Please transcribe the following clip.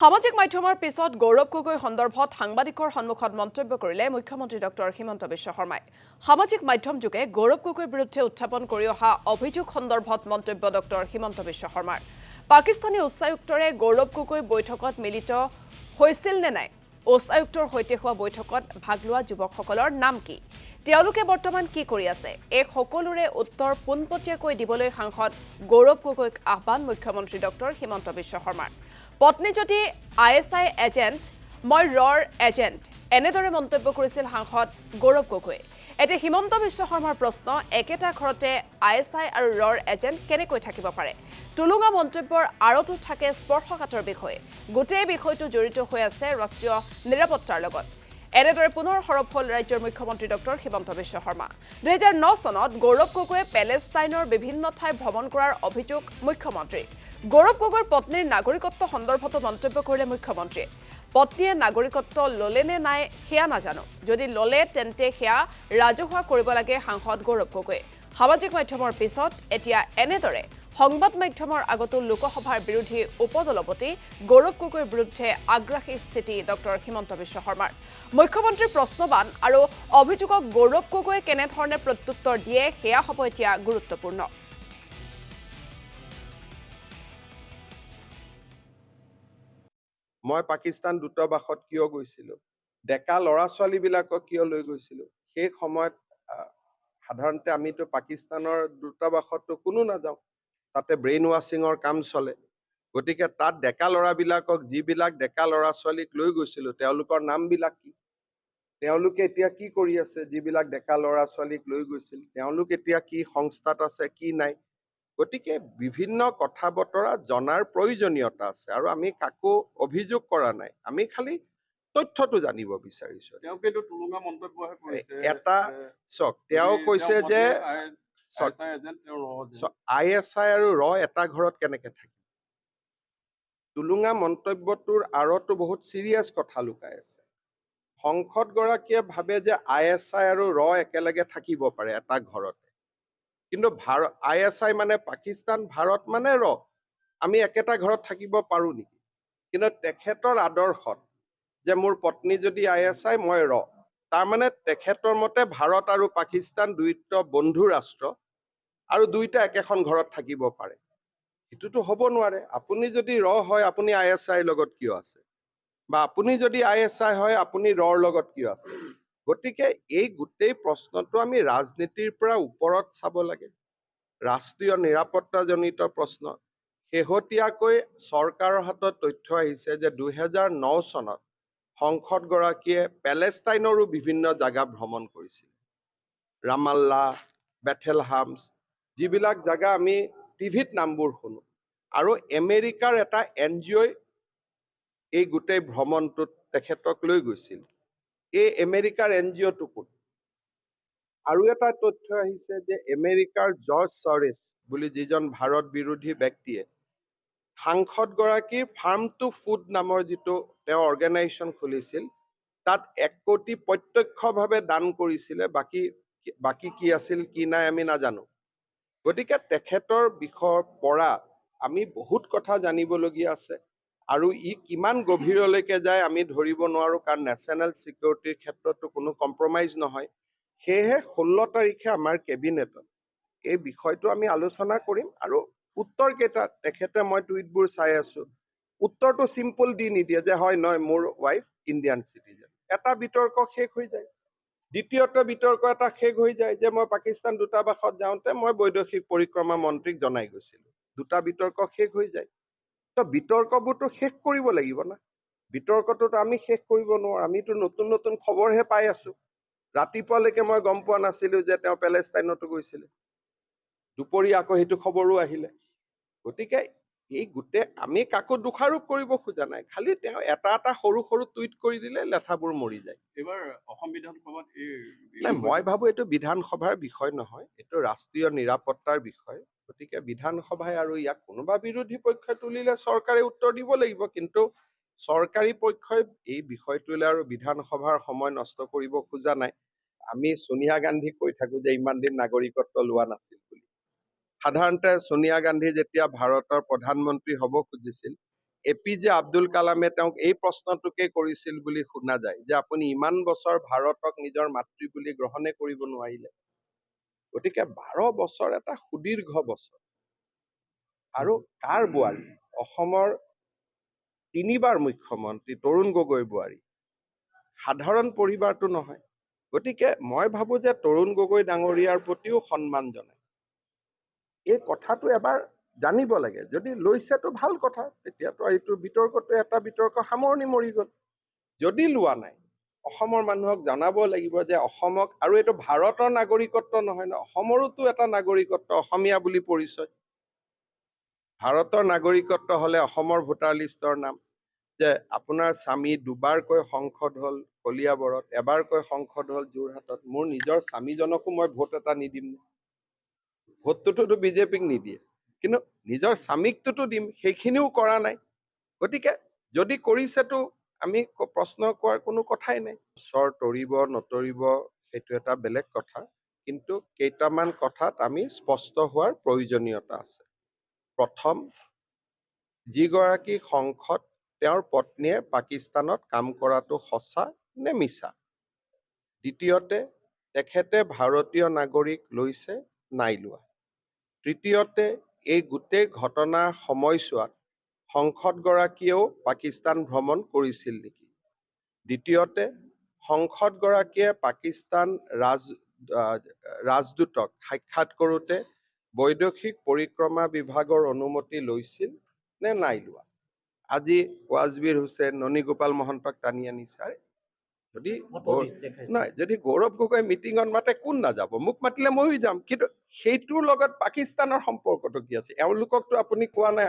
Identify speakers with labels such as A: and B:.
A: সামাজিক মাধ্যমৰ পিছত গৌৰৱ গগৈ সন্দৰ্ভত সাংবাদিকৰ সন্মুখত মন্তব্য কৰিলে মুখ্যমন্ত্ৰী ডক্টৰ হিমন্ত বিশ্ব শৰ্মাই। সামাজিক মাধ্যম যোগে গৌৰৱ গগৈৰ বিৰুদ্ধে উত্থাপন কৰি অহা অভিযোগ সন্দৰ্ভত মন্তব্য ডক্টৰ হিমন্ত বিশ্ব শৰ্মাৰ। পাকিস্তানী উচ্চায়ুক্তৰে গৌৰৱ গগৈ বৈঠকত মিলিত হৈছিল নে নাই? উচ্চায়ুক্তৰ সৈতে হোৱা বৈঠকত ভাগ লোৱা যুৱকসকলৰ নাম কি? তেওঁলোকে বৰ্তমান কি কৰি আছে? এই সকলোৰে উত্তৰ পোনপটীয়াকৈ দিবলৈ সাংসদ গৌৰৱ গগৈক আহ্বান মুখ্যমন্ত্ৰী ডক্টৰ হিমন্ত বিশ্ব শৰ্মাৰ। পত্নী যদি ISI এজেণ্ট, মই ৰৰ এজেণ্ট, এনেদৰে মন্তব্য কৰিছিল সাংসদ গৌৰৱ গগৈ। এতিয়া হিমন্ত বিশ্ব শৰ্মাৰ প্ৰশ্ন, একেটা ঘৰতে ISI আৰু ৰৰ এজেণ্ট কেনেকৈ থাকিব পাৰে? টুলুঙা মন্তব্যৰ আঁৰতো থাকে স্পৰ্শকাতৰ বিষয়। গোটেই বিষয়টো জড়িত হৈ আছে ৰাষ্ট্ৰীয় নিৰাপত্তাৰ লগত। এনেদৰে পুনৰ সৰব হ'ল ৰাজ্যৰ মুখ্যমন্ত্ৰী ডক্টৰ হিমন্ত বিশ্ব শৰ্মা। 2009 চনত গৌৰৱ গগৈয়ে পেলেষ্টাইনৰ বিভিন্ন ঠাই ভ্ৰমণ কৰাৰ অভিযোগ মুখ্যমন্ত্ৰীৰ। গৌৰৱ গগৈৰ পত্নীৰ নাগৰিকত্ব সন্দৰ্ভতো মন্তব্য কৰিলে মুখ্যমন্ত্ৰীয়ে। পত্নীয়ে নাগৰিকত্ব ল'লে নে নাই সেয়া নাজানো, যদি ল'লে তেন্তে সেয়া ৰাজহুৱা কৰিব লাগে সাংসদ গৌৰৱ গগৈ। সামাজিক মাধ্যমৰ পিছত এতিয়া এনেদৰে সংবাদ মাধ্যমৰ আগতো লোকসভাৰ বিৰোধী উপদলপতি গৌৰৱ গগৈৰ বিৰুদ্ধে আগ্ৰাসী স্থিতি ডক্টৰ হিমন্ত বিশ্ব শৰ্মাৰ। মুখ্যমন্ত্ৰীৰ প্ৰশ্নবান আৰু অভিযোগক গৌৰৱ গগৈয়ে কেনেধৰণে প্ৰত্যুত্তৰ দিয়ে সেয়া হ'ব এতিয়া গুৰুত্বপূৰ্ণ।
B: মই পাকিস্তান দূতাবাসত কিয় গৈছিলো, ডেকা ল'ৰা ছোৱালীবিলাকক কিয় লৈ গৈছিলো, সেই সময়ত সাধাৰণতে আমিতো পাকিস্তানৰ দূতাবাসতো কোনো নাযাওঁ, তাতে ব্ৰেইন ৱাশ্বিঙৰ কাম চলে। গতিকে তাত ডেকা ল'ৰাবিলাকক, যিবিলাক ডেকা ল'ৰা ছোৱালীক লৈ গৈছিলো, তেওঁলোকৰ নামবিলাক কি, তেওঁলোকে এতিয়া কি কৰি আছে, যিবিলাক ডেকা ল'ৰা ছোৱালীক লৈ গৈছিল তেওঁলোক এতিয়া কি সংস্থাত আছে, কি নাই। গতিকে বিভিন্ন কথা বতৰা জনাৰ প্ৰয়োজনীয়তা আছে, আৰু আমি কাকো অভিযোগ কৰা নাই, আমি খালি তথ্যটো জানিব বিচাৰিছো। এটা চক, তেওঁ কৈছে যে ISI আৰু ৰ এটা ঘৰত কেনেকে থাকে। টুলুঙা মন্তব্যটোৰ আঁৰতো বহুত চিৰিয়াছ কথা লুকাই আছে। সংসদগৰাকীয়ে ভাবে যে ISI আৰু ৰ একেলগে থাকিব পাৰে এটা ঘৰতে, কিন্তু ISI মানে পাকিস্তান, ভাৰত মানে ৰ, আমি একেটা ঘৰত থাকিব পাৰো নেকি? কিন্তু তেখেতৰ আদৰ্শত যে মোৰ পত্নী যদি ISI, মই ৰ, তাৰমানে তেখেতৰ মতে ভাৰত আৰু পাকিস্তান দুয়োটা বন্ধু ৰাষ্ট্ৰ আৰু দুয়োটা একেখন ঘৰত থাকিব পাৰে। সেইটোতো হ'ব নোৱাৰে। আপুনি যদি ৰ হয়, আপুনি ISIৰ লগত কিয় আছে? বা আপুনি যদি ISI হয়, আপুনি ৰৰ লগত কিয় আছে? গতিকে এই গোটেই প্ৰশ্নটো আমি ৰাজনীতিৰ পৰা ওপৰত চাব লাগে, ৰাষ্ট্ৰীয় নিৰাপত্তাজনিত প্ৰশ্ন। শেহতীয়াকৈ চৰকাৰৰ হাতত তথ্য আহিছে যে 2009 চনত সংসদগৰাকীয়ে পেলেষ্টাইনৰো বিভিন্ন জাগা ভ্ৰমণ কৰিছিল, ৰামাল্লা, বেথেলহামছ, যিবিলাক জাগা আমি টিভিত নামবোৰ শুনো। আৰু আমেৰিকাৰ এটা NGOই এই গোটেই ভ্ৰমণটোত তেখেতক লৈ গৈছিল। এই আমেৰিকাৰ NGOটো কোন? আৰু এটা তথ্য আহিছে যে আমেৰিকাৰ জৰ্জ চৰেছ বুলি যিজন ভাৰত বিৰোধী ব্যক্তিয়ে সাংসদগৰাকীৰ ফাৰ্ম টু ফুড নামৰ যিটো তেওঁ অৰ্গেনাইজেশ্যন খুলিছিল, তাত 1 কোটি প্ৰত্যক্ষভাৱে দান কৰিছিলে, বাকী কি আছিল কি নাই আমি নাজানো। গতিকে তেখেতৰ বিষয়ৰ পৰা আমি বহুত কথা জানিবলগীয়া আছে, আৰু ই কিমান গভীৰলৈকে যায় আমি ধৰিব নোৱাৰো, কাৰণ নেশ্যনেল ছিকিউৰিটিৰ ক্ষেত্ৰতো কোনো কম্প্ৰমাইজ নহয়। সেয়েহে 16 তাৰিখে আমাৰ কেবিনেটত এই বিষয়টো আমি আলোচনা কৰিম, আৰু উত্তৰ কেইটা তেখেতে, মই টুইটবোৰ চাই আছো, উত্তৰটো চিম্পল দি নিদিয়ে যে হয় নহয় মোৰ ৱাইফ ইণ্ডিয়ান চিটিজেন। এটা বিতৰ্ক শেষ হৈ যায়। দ্বিতীয়টো বিতৰ্ক এটা শেষ হৈ যায় যে মই পাকিস্তান দূতাবাসত যাওঁতে মই বৈদেশিক পৰিক্ৰমা মন্ত্ৰীক জনাই গৈছিলো। দুটা বিতৰ্ক শেষ হৈ যায়। তো বিতৰ্কবোৰতো শেষ কৰিব লাগিব না। বিতৰ্কটোতো আমি শেষ কৰিব নোৱাৰো, আমিতো নতুন নতুন খবৰহে পাই আছো। ৰাতিপুৱালৈকে মই গম পোৱা নাছিলো যে তেওঁ পেলেষ্টাইনতো গৈছিলে, দুপৰীয়া আকৌ সেইটো খবৰো আহিলে। গতিকে এই গোটেই আমি কাকো দোষাৰোপ কৰিব খোজা নাই, খালি তেওঁ এটা এটা সৰু সৰু টুইট কৰি দিলে লেঠাবোৰ মৰি যায়।
C: এইবাৰ অসম বিধানসভাত
B: নাই, মই ভাবো এইটো বিধানসভাৰ বিষয় নহয়, এইটো ৰাষ্ট্ৰীয় নিৰাপত্তাৰ বিষয়। গতিকে বিধানসভাই আৰু ইয়াক কোনোবা বিৰোধী পক্ষই তুলিলে চৰকাৰে উত্তৰ দিব লাগিব, কিন্তু চৰকাৰী পক্ষই এই বিষয়টোলৈ আৰু বিধানসভাৰ সময় নষ্ট কৰিব খোজা নাই। আমি সোনিয়া গান্ধীক কৈ থাকো যে ইমান দিন নাগৰিকত্ব লোৱা নাছিল বুলি। সাধাৰণতে সোনিয়া গান্ধী যেতিয়া ভাৰতৰ প্ৰধানমন্ত্ৰী হ'ব খুজিছিল, APJ আব্দুল কালামে তেওঁক এই প্ৰশ্নটোকে কৰিছিল বুলি শুনা যায় যে আপুনি ইমান বছৰ ভাৰতক নিজৰ মাতৃ বুলি গ্ৰহণে কৰিব নোৱাৰিলে। গতিকে 12 বছৰ এটা সুদীৰ্ঘ বছৰ। আৰু কাৰ বোৱাৰী? অসমৰ 3বাৰ মুখ্যমন্ত্ৰী তৰুণ গগৈ বোৱাৰী। সাধাৰণ পৰিবাৰটো নহয়। গতিকে মই ভাবো যে তৰুণ গগৈ ডাঙৰীয়াৰ প্ৰতিও সন্মান জনাই এই কথাটো এবাৰ জানিব লাগে। যদি লৈছেতো ভাল কথা, তেতিয়াতো এইটো বিতৰ্কটো এটা বিতৰ্ক সামৰণি মৰি গ'ল। যদি লোৱা নাই, অসমৰ মানুহক জনাব লাগিব যে অসমক, আৰু এইটো ভাৰতৰ নাগৰিকত্ব নহয় ন, অসমৰোতো এটা নাগৰিকত্ব, অসমীয়া বুলি পৰিচয়। ভাৰতৰ নাগৰিকত্ব হলে অসমৰ ভোটাৰ লিষ্টৰ নাম যে আপোনাৰ স্বামী দুবাৰকৈ সংসদ হ'ল কলিয়াবৰত, এবাৰকৈ সংসদ হ'ল যোৰহাটত। মোৰ নিজৰ স্বামীজনকো মই ভোট এটা নিদিম নে? ভোটটোতো বিজেপিক নিদিয়ে, কিন্তু নিজৰ স্বামীকটোতো দিম, সেইখিনিও কৰা নাই। গতিকে যদি কৰিছেতো আমি প্ৰশ্ন কৰাৰ কোনো কথাই নাই। ওচৰ তৰিব নতৰিব সেইটো এটা বেলেগ কথা, কিন্তু কেইটামান কথাত আমি স্পষ্ট হোৱাৰ প্ৰয়োজনীয়তা আছে। প্ৰথম, যিগৰাকী সংসদ তেওঁৰ পত্নীয়ে পাকিস্তানত কাম কৰাটো সঁচা নে মিছা? দ্বিতীয়তে, তেখেতে ভাৰতীয় নাগৰিক লৈছে নাই লোৱা? তৃতীয়তে, এই গোটেই ঘটনাৰ সময়ছোৱাত সংসদগৰাকীয়েও পাকিস্তান ভ্ৰমণ কৰিছিল নেকি? দ্বিতীয়তে, সংসদগৰাকীয়ে পাকিস্তান ৰাজদূতক সাক্ষাৎ কৰোঁতে বৈদেশিক পৰিক্ৰমা বিভাগৰ অনুমতি লৈছিল নে নাই লোৱা? আজি ৱাজবীৰ হুছেইন, ননীগোপাল মহন্তক টানি আনিছে। যদি নহয়, যদি গৌৰৱ গগৈ মিটিঙত মাতে কোন নাযাব? মোক মাতিলে ময়ো যাম, কিন্তু সেইটোৰ লগত পাকিস্তানৰ সম্পৰ্কটো কি আছে? এওঁলোককতো আপুনি কোৱা নাই।